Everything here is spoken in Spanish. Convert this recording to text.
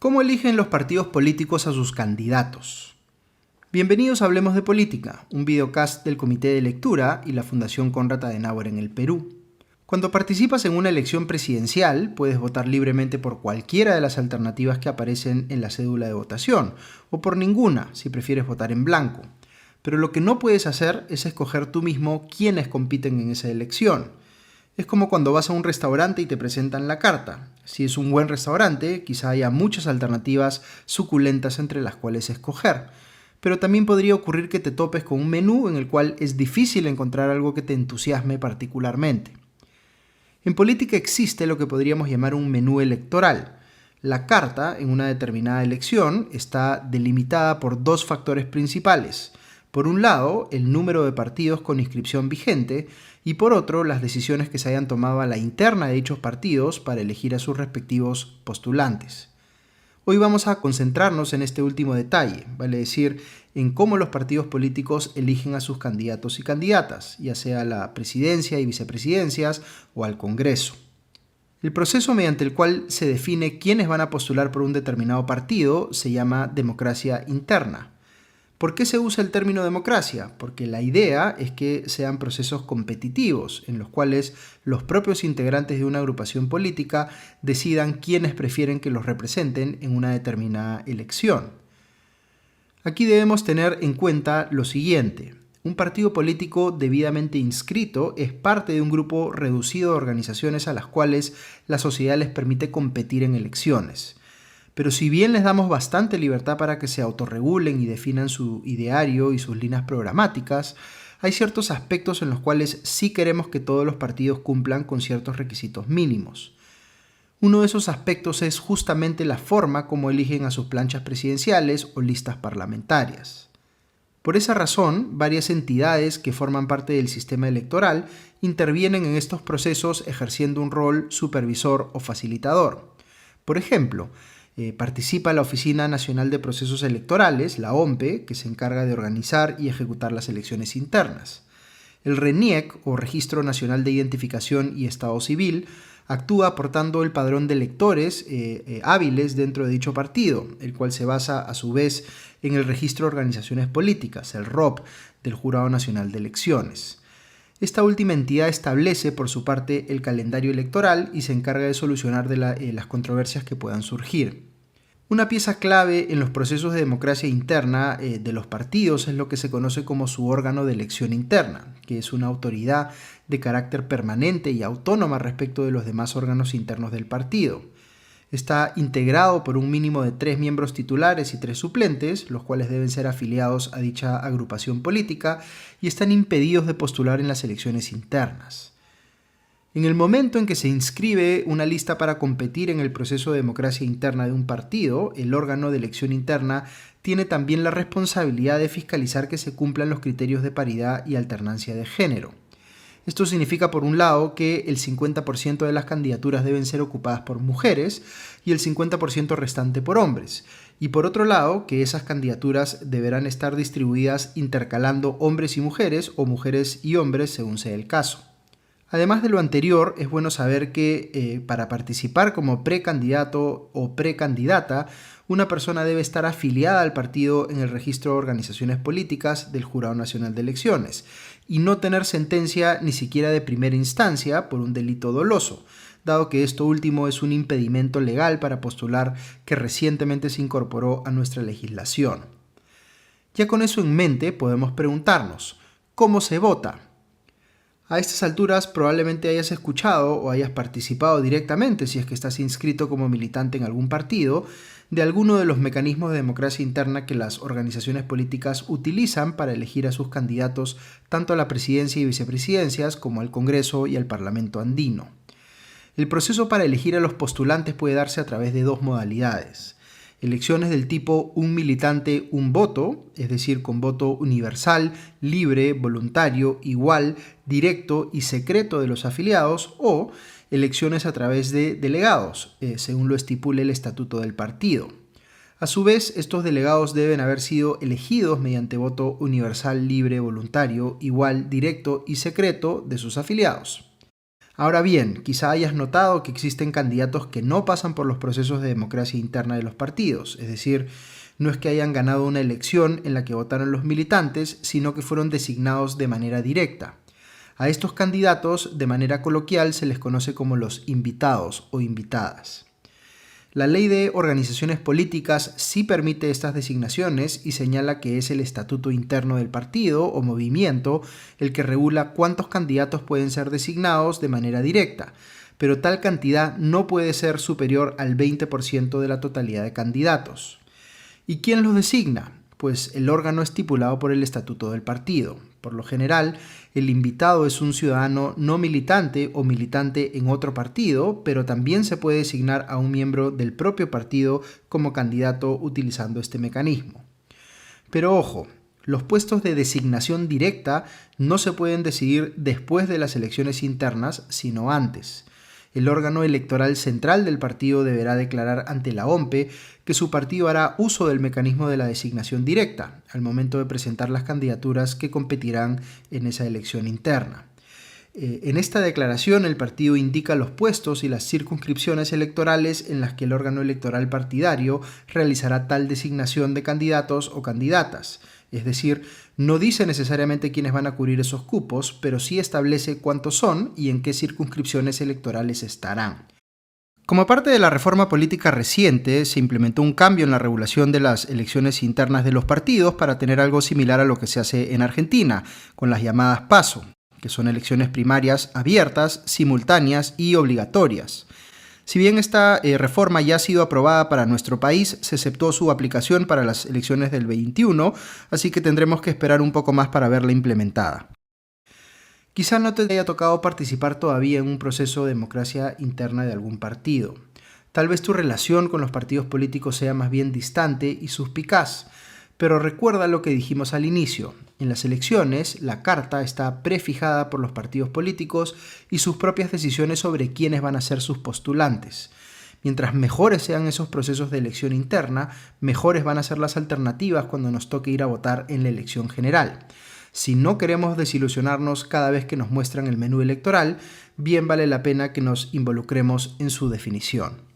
¿Cómo eligen los partidos políticos a sus candidatos? Bienvenidos a Hablemos de Política, un videocast del Comité de Lectura y la Fundación Konrad Adenauer en el Perú. Cuando participas en una elección presidencial, puedes votar libremente por cualquiera de las alternativas que aparecen en la cédula de votación, o por ninguna, si prefieres votar en blanco. Pero lo que no puedes hacer es escoger tú mismo quiénes compiten en esa elección. Es como cuando vas a un restaurante y te presentan la carta. Si es un buen restaurante, quizá haya muchas alternativas suculentas entre las cuales escoger. Pero también podría ocurrir que te topes con un menú en el cual es difícil encontrar algo que te entusiasme particularmente. En política existe lo que podríamos llamar un menú electoral. La carta en una determinada elección está delimitada por dos factores principales. Por un lado, el número de partidos con inscripción vigente y por otro, las decisiones que se hayan tomado a la interna de dichos partidos para elegir a sus respectivos postulantes. Hoy vamos a concentrarnos en este último detalle, vale decir, en cómo los partidos políticos eligen a sus candidatos y candidatas, ya sea a la presidencia y vicepresidencias o al Congreso. El proceso mediante el cual se define quiénes van a postular por un determinado partido se llama democracia interna. ¿Por qué se usa el término democracia? Porque la idea es que sean procesos competitivos, en los cuales los propios integrantes de una agrupación política decidan quiénes prefieren que los representen en una determinada elección. Aquí debemos tener en cuenta lo siguiente. Un partido político debidamente inscrito es parte de un grupo reducido de organizaciones a las cuales la sociedad les permite competir en elecciones. Pero si bien les damos bastante libertad para que se autorregulen y definan su ideario y sus líneas programáticas, hay ciertos aspectos en los cuales sí queremos que todos los partidos cumplan con ciertos requisitos mínimos. Uno de esos aspectos es justamente la forma como eligen a sus planchas presidenciales o listas parlamentarias. Por esa razón, varias entidades que forman parte del sistema electoral intervienen en estos procesos ejerciendo un rol supervisor o facilitador. Por ejemplo, participa la Oficina Nacional de Procesos Electorales, la ONPE, que se encarga de organizar y ejecutar las elecciones internas. El RENIEC, o Registro Nacional de Identificación y Estado Civil, actúa aportando el padrón de electores hábiles dentro de dicho partido, el cual se basa a su vez en el Registro de Organizaciones Políticas, el ROP, del Jurado Nacional de Elecciones. Esta última entidad establece por su parte el calendario electoral y se encarga de solucionar las controversias que puedan surgir. Una pieza clave en los procesos de democracia interna de los partidos es lo que se conoce como su órgano de elección interna, que es una autoridad de carácter permanente y autónoma respecto de los demás órganos internos del partido. Está integrado por un mínimo de 3 miembros titulares y 3 suplentes, los cuales deben ser afiliados a dicha agrupación política y están impedidos de postular en las elecciones internas. En el momento en que se inscribe una lista para competir en el proceso de democracia interna de un partido, el órgano de elección interna tiene también la responsabilidad de fiscalizar que se cumplan los criterios de paridad y alternancia de género. Esto significa, por un lado, que el 50% de las candidaturas deben ser ocupadas por mujeres y el 50% restante por hombres. Y por otro lado, que esas candidaturas deberán estar distribuidas intercalando hombres y mujeres o mujeres y hombres según sea el caso. Además de lo anterior, es bueno saber que para participar como precandidato o precandidata, una persona debe estar afiliada al partido en el registro de organizaciones políticas del Jurado Nacional de Elecciones y no tener sentencia ni siquiera de primera instancia por un delito doloso, dado que esto último es un impedimento legal para postular que recientemente se incorporó a nuestra legislación. Ya con eso en mente podemos preguntarnos, ¿cómo se vota? A estas alturas probablemente hayas escuchado o hayas participado directamente, si es que estás inscrito como militante en algún partido, de alguno de los mecanismos de democracia interna que las organizaciones políticas utilizan para elegir a sus candidatos tanto a la presidencia y vicepresidencias como al Congreso y al Parlamento andino. El proceso para elegir a los postulantes puede darse a través de dos modalidades. Elecciones del tipo un militante, un voto, es decir, con voto universal, libre, voluntario, igual, directo y secreto de los afiliados, o elecciones a través de delegados, según lo estipule el estatuto del partido. A su vez, estos delegados deben haber sido elegidos mediante voto universal, libre, voluntario, igual, directo y secreto de sus afiliados. Ahora bien, quizá hayas notado que existen candidatos que no pasan por los procesos de democracia interna de los partidos, es decir, no es que hayan ganado una elección en la que votaron los militantes, sino que fueron designados de manera directa. A estos candidatos, de manera coloquial, se les conoce como los invitados o invitadas. La Ley de Organizaciones Políticas sí permite estas designaciones y señala que es el estatuto interno del partido o movimiento el que regula cuántos candidatos pueden ser designados de manera directa, pero tal cantidad no puede ser superior al 20% de la totalidad de candidatos. ¿Y quién los designa? Pues el órgano estipulado por el estatuto del partido. Por lo general, el invitado es un ciudadano no militante o militante en otro partido, pero también se puede designar a un miembro del propio partido como candidato utilizando este mecanismo. Pero ojo, los puestos de designación directa no se pueden decidir después de las elecciones internas, sino antes. El órgano electoral central del partido deberá declarar ante la OMPE que su partido hará uso del mecanismo de la designación directa al momento de presentar las candidaturas que competirán en esa elección interna. En esta declaración el partido indica los puestos y las circunscripciones electorales en las que el órgano electoral partidario realizará tal designación de candidatos o candidatas. Es decir, no dice necesariamente quiénes van a cubrir esos cupos, pero sí establece cuántos son y en qué circunscripciones electorales estarán. Como parte de la reforma política reciente, se implementó un cambio en la regulación de las elecciones internas de los partidos para tener algo similar a lo que se hace en Argentina, con las llamadas PASO, que son elecciones primarias abiertas, simultáneas y obligatorias. Si bien esta reforma ya ha sido aprobada para nuestro país, se aceptó su aplicación para las elecciones del 21, así que tendremos que esperar un poco más para verla implementada. Quizá no te haya tocado participar todavía en un proceso de democracia interna de algún partido. Tal vez tu relación con los partidos políticos sea más bien distante y suspicaz, pero recuerda lo que dijimos al inicio. En las elecciones, la carta está prefijada por los partidos políticos y sus propias decisiones sobre quiénes van a ser sus postulantes. Mientras mejores sean esos procesos de elección interna, mejores van a ser las alternativas cuando nos toque ir a votar en la elección general. Si no queremos desilusionarnos cada vez que nos muestran el menú electoral, bien vale la pena que nos involucremos en su definición.